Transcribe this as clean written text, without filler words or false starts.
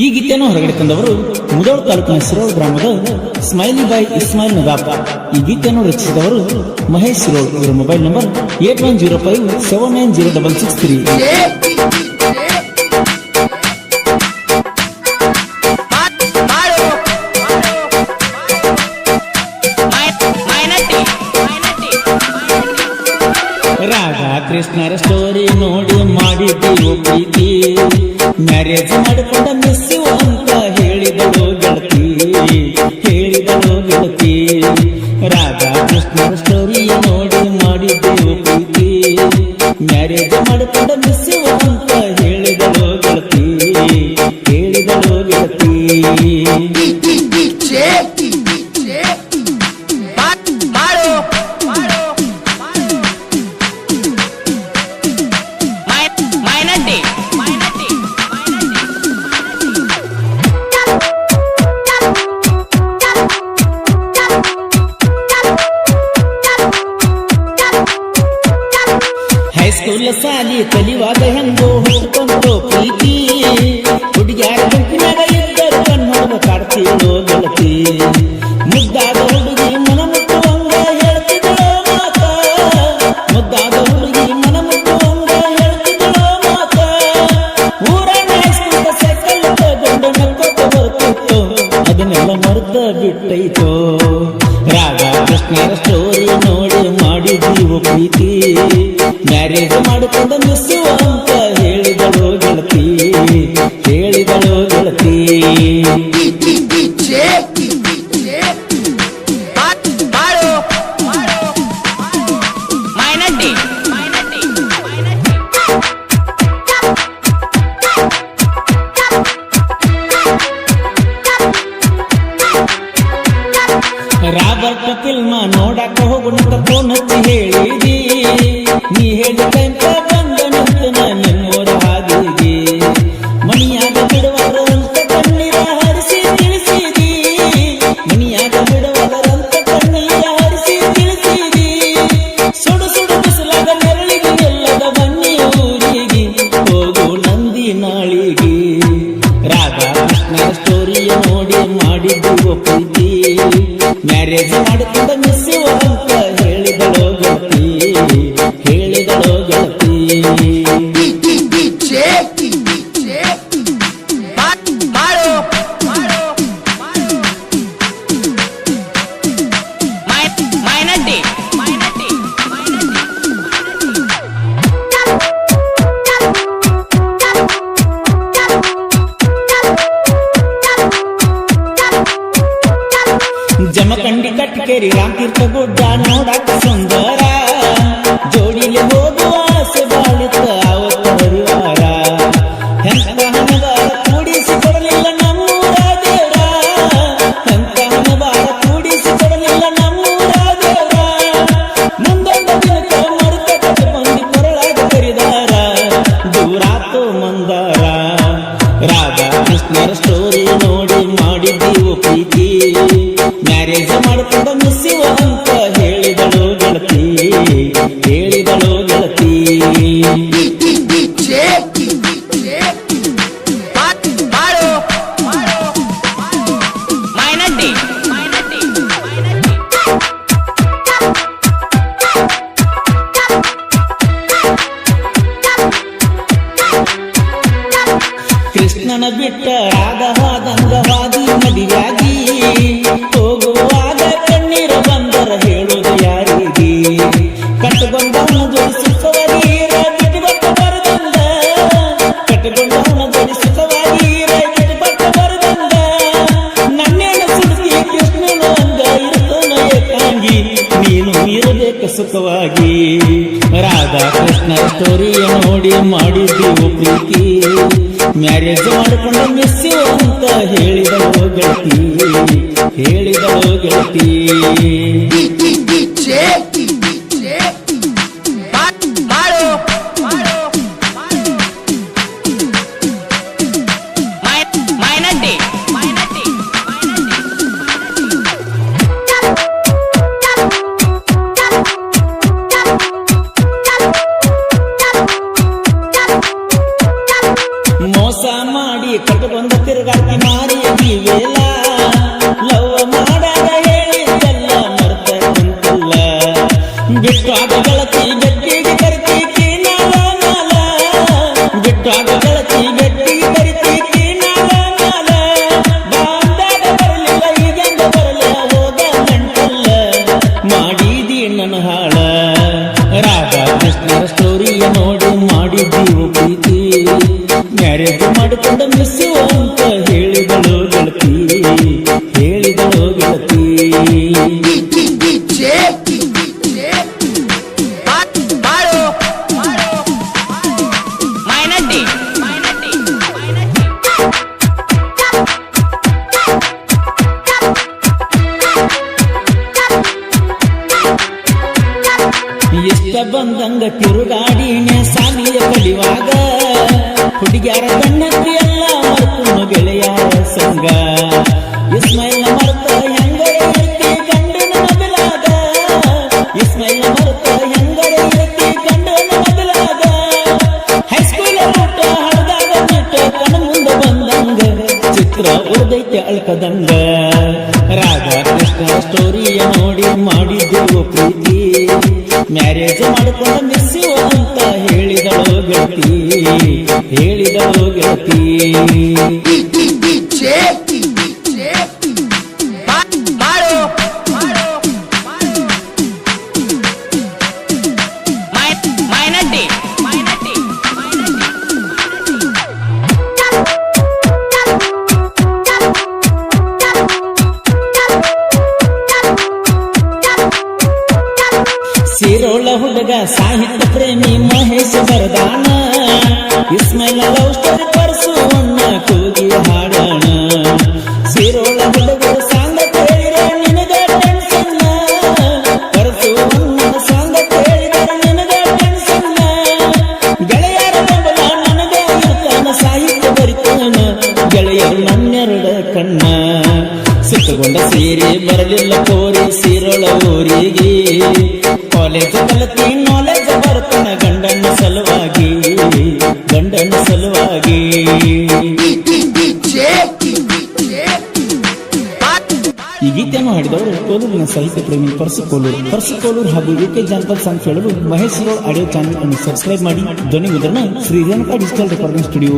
ಈ ಗೀತೆಯನ್ನು ಹೊರಗಡೆ ತಂದವರು ಮುದೋಳ ತಾಲೂಕಿನ ಸಿರೋಳ್ ಗ್ರಾಮದ ಸ್ಮೈಲಿ ಬಾಯ್ ಇಸ್ಮಾಯಿಲ್ ನದಾಪ. ಈ ಗೀತೆಯನ್ನು ರಚಿಸಿದವರು ಮಹೇಶ್ ಸಿರೋಳ್. ಇವರ ಮೊಬೈಲ್ ನಂಬರ್ 8105790663. ರಾಧಾ ಕೃಷ್ಣರ ಸ್ಟೋರಿ ನೋಡಿ ಮಾಡಿದ್ದೀವೋ ಪ್ರೀತಿ, ಮ್ಯಾರೇಜ್ ಮಾಡಿಕೊಂಡ ಮಿಸ್ಸು ಅಂತ ಹೇಳಿದಳು ಗೆಳತಿ, ಹೇಳಿದಳು ಗೆಳತಿ. ರಾಧಾ ಕೃಷ್ಣರ ಸ್ಟೋರಿ ನೋಡಿ ಮಾಡಿದ್ದೀವೋ ಪ್ರೀತಿ, ಮ್ಯಾರೇಜ್ ಮಾಡಿಕೊಂಡ ಮಿಸ್ಸು ಅಂತ ಹೇಳಿದಳು ಗೆಳತಿ, ಹೇಳಿದಳು ಗೆಳತಿ. ಹೈಸ್ಕೂಲ್ ಸಾಲಿ ಕಲಿಯುವಾಗ ಹೆಂಗೋ ಹೋಗ್ಕೊಂಡ್ರೋ ಪ್ರೀತಿ, ಹುಡುಗ್ಯಾರ ಗುಂಪಿನಾಗ ಇದ್ದರು ಕನ್ನಡ ಕಾಡ್ತೀಳೋ ಗೆಳತಿ. ಮುದ್ದಾದ ಹುಡುಗಿ ಮನ ಮುಟ್ಟುವಂಗ ಹೇಳ್ತಿದ್ದಳೋ ಮಾತ, ಮುದ್ದಾದ ಹುಡುಗಿ ಮನ ಮುಟ್ಟುವಂಗ ಹೇಳ್ತಿದ್ದಳೋ ಮಾತ. ಊರನ್ನ ಹೈಸ್ಕೂಲ್ ಸೈಕಲ್ ತಗೊಂಡು ನಕ್ಕೋತ ಬರ್ತಿತ್ತು, ಅದನ್ನೆಲ್ಲ ಮರ್ತ ಬಿಟ್ಟೈತೋ. ರಾಧಾ ಕೃಷ್ಣರ ಸ್ಟೋರಿ ನೋಡಿ ಮಾಡಿದೀವೋ ಪ್ರೀತಿ, ಮ್ಯಾರೇಜ್ ಮಾಡಿಕೊಂಡ ಮಿಸ್ಸು ಅಂತ ಹೇಳಿದಳು ಗೆಳತಿ, ಹೇಳಿದಳು ಗೆಳತಿ. ರಾಬರ್ಟ್ ಫಿಲ್ಮ ನೋಡಾಕ ಹೋಗುಣಂತ ಫೋನ್ ಹಚ್ಚಿ ಹೇಳಿದಿ, ನೀ ಹೇಳಿದಂತ ಬಂದ ನಿಂತು ನಿನ್ನೋರ ಹಾದಿಗೆ. ಮಣಿಯಾಗ ಬಿಡುವರಂತ ಕಣ್ಣೀರ ಹರಿಸಿ ತಿಳಿಸಿದಿ, ಮಣಿಯಾಗ ಬಿಡುವರಂತ ಕಣ್ಣೀರ ಹರಿಸಿ ತಿಳಿಸಿದಿ. ಸುಡು ಸುಡು ಬಿಸಿಲಾಗ ನೆರಳಿಗೆ ಎಲ್ಲದ ಬನ್ನಿ ಊರಿಗೆ, ಹೋಗು ನಂದಿ ನಾಳಿಗೆ. ರಾಧಾ ಕೃಷ್ಣರ ಸ್ಟೋರಿಯ ನೋಡಿ ಮಾಡಿದ್ದೀವೋ ಪ್ರೀತಿ, ಮ್ಯಾರೇಜ್ ಮಾಡಿಕೊಂಡ ಮಿಸ್ಸು ಅಂತ ಹೇಳಿದಳು ಗೆಳತಿ, ಹೇಳಿದಳು ಗೆಳತಿ. ಜಮಖಂಡಿ ಕಟ್ಕೇರಿ ರಾಮತೀರ್ಥ ಗುಡ್ಡ ನೋಡಾಕ ಸುಂದರ, ಜೋಡಿಲೆ ಹೋಗುವ ಆಸೆ ಬಾಳಿತ ಆವತ್ತ ಹರಿವಾರ. ಹೆಂತ ಹಣಬಾರ ಕೂಡಿಸಿ ಕೊಡಲಿಲ್ಲ ನಮ್ಮೂರ ದೇವ್ರ, ಹೆಂತ ಹಣಬಾರ ಕೂಡಿಸಿ ಕೊಡಲಿಲ್ಲ ನಮ್ಮೂರ ದೇವ್ರ. ಮುಂದೊಂದ ದಿನಕ ಮರುತ ಕಟ್ಟು ಮಂದಿ ಕೊರಳಾಗ ಕರಿದಾರ, ದೂರಾತು ಮಂದಾರ. ರಾಧಾ ಕೃಷ್ಣರ ಸ್ಟೋರಿ ನೋಡಿ ಮಾಡಿದ್ದೀವೋ ಪ್ರೀತಿ, ಮ್ಯಾರೇಜ್ ಮಾಡಿಕೊಂಡ ಮಿಸ್ಸಿವ ಅಂತ ಹೇಳಿದಳು ಗೆಳತಿ, ಹೇಳಿದಳು ಗೆಳತಿ. ಕೃಷ್ಣನ ಬಿಟ್ಟ ರಾಧವಾದಂಗವಾದಿ ಮದಿಯಾಗಿ, ಹೋಗುವಾಗ ಕಣ್ಣೀರ ಬಂದರ ಹೇಳೋದು ಯಾರಿಗೆ. ಕಟ್ಟುಕೊಂಡವನ ಜೋಡಿ ಸುಖವಾಗೀರ ಬಿಟ್ಟುಬಟ್ಟ ಬರದಂದ, ಕಟ್ಟುಕೊಂಡವನ ಜೋಡಿ ಸುಖವಾಗೀರ ಬಿಟ್ಟುಬಟ್ಟ ಬರದಂದ. ನನ್ನೇನ ಸುಡುತ್ತಿ ಕೃಷ್ಣನ ಅಂಗ ಇರ್ತನ ಏಕಾಂಗಿ, ನೀನು ಇರಬೇಕು ಸುಖವಾಗಿ. ರಾಧಾ ಕೃಷ್ಣರ ಸ್ಟೋರಿಯ ನೋಡಿ ಮಾಡಿದ್ದೀವೋ ಪ್ರೀತಿ, ಮ್ಯಾರೇಜ್ ಮಾಡಿಕೊಂಡ ಮಿಸ್ಸು ಅಂತ ಹೇಳಿದಳು ಗೆಳತಿ, ಹೇಳಿದಳು ಗೆಳತಿ. ಮೋಸ ಮಾಡಿ ಕಟ್ಟುಕೊಂಡ ತಿರುಗಾಕಿ ಮಾರಿ ವೇಲ ಲವ್ ಮಾಡಾಗ ಹೇಳಿದ್ದೆಲ್ಲ ಮರ್ತ ಕುಂತಲ್ಲ ಬಿಟ್ಟಾಗ ಗೆಳತಿ ಗಟ್ಟಿಗೆ ಕರಿತೀಕಿ ನಾಲ ನಾಲ ಬಿಟ್ಟಾಗ ಗೆಳತಿ ಗಟ್ಟಿಗೆ ಕರಿತೀಕಿ ನಾಲ ನಾಲ ಬಾಂದಾಗ ಬರಲಿಲ್ಲ ಈಗೆಂದ ಬರಲ್ಲ ಹೋಗ ಗಂಟಲ್ಲ ಮಾಡಿದಿ ನನ್ನ ಹಾಳ ರಾಧಾ ಕೃಷ್ಣರ ಸ್ಟೋರಿಯ ನೋಡಿ ಮಾಡಿದ್ದೀವು ಪ್ರೀತಿ ಮ್ಯಾರೇಜ್ ಮಾಡಿಕೊಂಡು ಮಿಸ್ಸು ಅಂತ ಹೇಳಿದಳು ಗೆಳತಿ ಹೇಳಿದಳು ಗೆಳತಿ ಇಷ್ಟ ಬಂದಂಗ ತಿರುಗಾಡಿನೇ ಸಾಲಿಯ ಕಲಿವಾಗ ಹುಡುಗ್ಯಾರ ಗಣ್ಣತ್ತಿ ಎಲ್ಲ ಮರ್ತು ಗೆಳೆಯಾರ ಸಂಗ ಇಸ್ಮೈಲ್ ಮರ್ತ ಹೆಂಗರ ಇರ್ತಿ ಗಂಡನ ಮಗಲಾಗ ಇಸ್ಮೈಲ್ ಮರ್ತ ಹೆಂಗರ ಇರ್ತಿ ಗಂಡನ ಮಗಲಾಗ ಹೈಸ್ಕೂಲ್ ಊಟ ಹಳದಾಗ ಬಿಟ್ಟ ಕಣ ಮುಂದೆ ಬಂದಂಗ ಚಿತ್ರ ಉಳ್ದೈತೆ ಅಳ್ಕದಂಗ ರಾಧಾ ಕೃಷ್ಣ ಸ್ಟೋರಿಯ ನೋಡಿ ಮಾಡಿದ್ದೆವು ಪ್ರೀತಿ ಮ್ಯಾರೇಜ್ ಮಾಡಿಕೊಂಡು ಮಿಸ್ಸು ಅಂತ ಹೇಳಿದಳು ಗೆಳತಿ ಹೇಳಿದಳು ಗೆಳತಿ ಸಿರೋಳ ಹುಡುಗ ಸಾಹಿತ್ಯ ಪ್ರೇಮಿ ಮಹೇಶ್ ಬರದಾನ ಇಸ್ಮೈಲ್ ಲವ್ ಸ್ಟೋರಿ ಪರ್ಸುವಣ್ಣ ಕೂಗಿ ಹಾಡೋಣ ಸಿರೋಳ ಹುಡುಗ ಸಾಂಗ ಕೇಳಿರ ನಿನಗ ಟೆನ್ಷನ್ ಪರ್ಸುವಣ್ಣ ಸಾಂಗ ಕೇಳಿರ ನಿನಗ ಟೆನ್ಷನ್ ಗೆಳೆಯರ ಬೆಂಬಲ ನನಗ ಇರ್ತಾನ ಸಾಹಿತ್ಯ ಬರಿತಾನ ಗೆಳೆಯರು ನನ್ನೆರಡ ಕಣ್ಣ ಸಿಟ್ಟುಗೊಂಡ ಸೀರೆ ಬರಲಿಲ್ಲ ಕೋರಿ ಸಿರೋಳ ಊರಿಗೆ ಕಾಲೇಜ್ ಕಲತಿ ನಾಲೆಜ್ ಬರ್ತಾನ ಗಂಡನ ಸಲುವಾಗಿ ಗಂಡನ ಸಲುವಾಗಿ ಈ ಗೀತೆಯನ್ನು ಹಾಡಿದವರು ಕೋಲೂರಿನ ಸಾಹಿತ್ಯ ಪ್ರೇಮಿ ಪರ್ಸು ಕೋಲೂರು ಹಾಗೂ ಯುಕೆ ಜಾನಪದ ಸಾಂಗ್ ಕೇಳಲು ಮಹೇಶ್ ರೋಡ್ ಆಡಿಯೋ ಚಾನೆಲ್ ಅನ್ನು ಸಬ್ಸ್ಕ್ರೈಬ್ ಮಾಡಿ ಧ್ವನಿ ಮುದ್ರಣ Shri Renuka digital recording studio